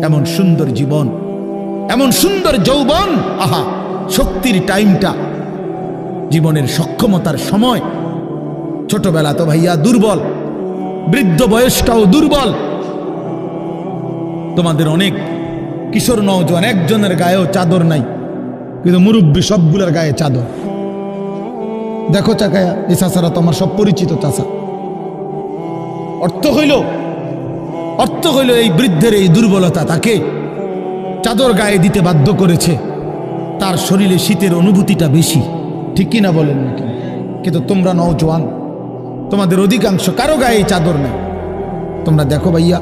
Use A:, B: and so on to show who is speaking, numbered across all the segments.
A: এমন সুন্দর জীবন, এমন সুন্দর যৌবন, আহা শক্তির টাইমটা, জীবনের সক্ষমতার সময়। ছোটবেলা তো ভাইয়া দুর্বল, বৃদ্ধ বয়সটাও দুর্বল। তোমাদের অনেক কিশোর নওজোয়ান একজনের গায়েও চাদর নাই, কিন্তু মুরব্বী সবগুলোর গায়ে চাদর। দেখো চাকায়া, এই চাচারা তো আমার সব পরিচিত চাচা। অর্থ হইল এই বৃদ্ধের এই দুর্বলতা তাকে চাদর গায়ে দিতে বাধ্য করেছে। তার শরীরে শীতের অনুভূতিটা বেশি, ঠিক কিনা বলেন না কেন? কিন্তু তোমরা নওজোয়ান, তোমাদের অধিকাংশ কারো গায়ে চাদর নাই। তোমরা দেখো ভাইয়া,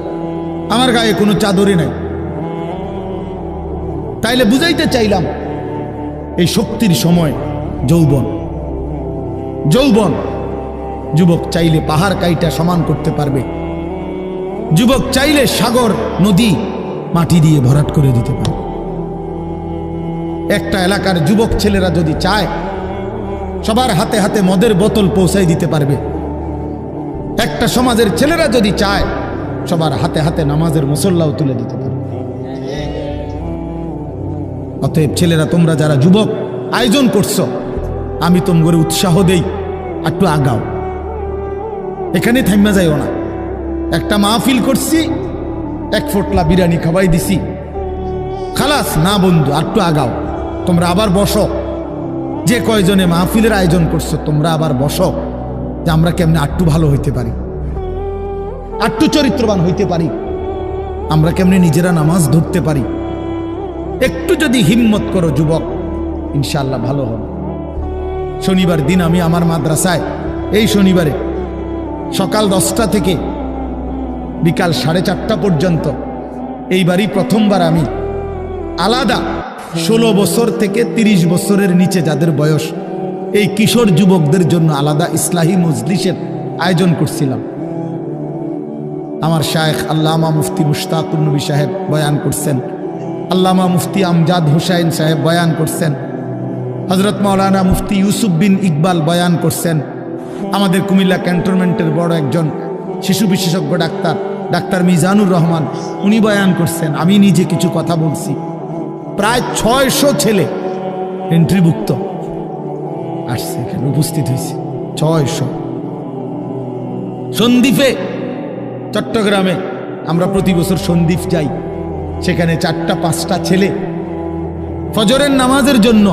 A: আমার গায়ে কোনো চাদরই নাই। তাইলে বুঝাইতে চাইলাম, এই শক্তির সময় যৌবন। যুবক চাইলে পাহাড় কাইটা সমান করতে পারবে, যুবক চাইলে সাগর নদী মাটি দিয়ে ভরাট করে দিতে পারবে। একটা এলাকার যুবক ছেলেরা যদি চায়, সবার হাতে হাতে মদের বোতল পৌঁছাই দিতে পারবে। একটা সমাজের ছেলেরা যদি চায়, সবার হাতে হাতে নামাজের মুসল্লাও তুলে দিতে পারবে। অতএব ছেলেরা, তোমরা যারা যুবক আয়োজন করছো, আমি তোমাদের উৎসাহ দেই, একটু আগাও, এখানে থাইমা যাইও না। একটা মাহফিল করছি, এক ফোটলা বিরিয়ানি খাওয়াই দিছি, খালাস না বন্ধু, একটু আগাও। তোমরা আবার বসো, যে কয়জনে মাহফিলের আয়োজন করছো, তোমরা আবার বসো, যে আমরা কেমনে আটটু ভালো হইতে পারি, আটটু চরিত্রবান হইতে পারি, আমরা কেমনে নিজেরা নামাজ ধরতে পারি। একটু যদি হিম্মত করো যুবক, ইনশাআল্লাহ ভালো হবে। শনিবার দিন আমি আমার মাদ্রাসায়, এই শনিবারে সকাল 10টা থেকে বিকাল 4:30 পর্যন্ত, এইবারই প্রথমবার আমি আলাদা 16 বছর থেকে 30 বছরের নিচে যাদের বয়স, এই কিশোর যুবকদের জন্য আলাদা ইসলাহি মজলিসের আয়োজন করছিলাম। আমার শায়েখ আল্লামা মুফতি মুশতাকুর নবী সাহেব বয়ান করছেন, আল্লামা মুফতি আমজাদ হুসাইন সাহেব বয়ান করছেন, হযরত মাওলানা মুফতি ইউসুফ বিন ইকবাল বয়ান করছেন, আমাদের কুমিল্লা ক্যান্টনমেন্টের বড় একজন শিশু বিশেষজ্ঞ ডাক্তার মিজানুর রহমান, উনি বয়ান করছেন, আমি নিজে কিছু কথা বলছি। প্রায় 600 ছেলে এন্ট্রিভুক্ত আসছে, এখানে উপস্থিত হয়েছে 600। সন্দ্বীপে, চট্টগ্রামে আমরা প্রতি বছর সন্দ্বীপ যাই, সেখানে 4টা-5টা ছেলে ফজরের নামাজের জন্য,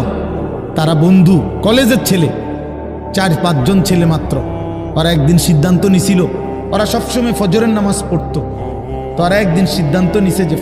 A: তারা বন্ধু কলেজের ছেলে, 4-5 জন ছেলে মাত্র। ওরা একদিন সিদ্ধান্ত নিছিল, ওরা সবসময় ফজরের নামাজ পড়তো, তো ওরা একদিন সিদ্ধান্ত নিছে যে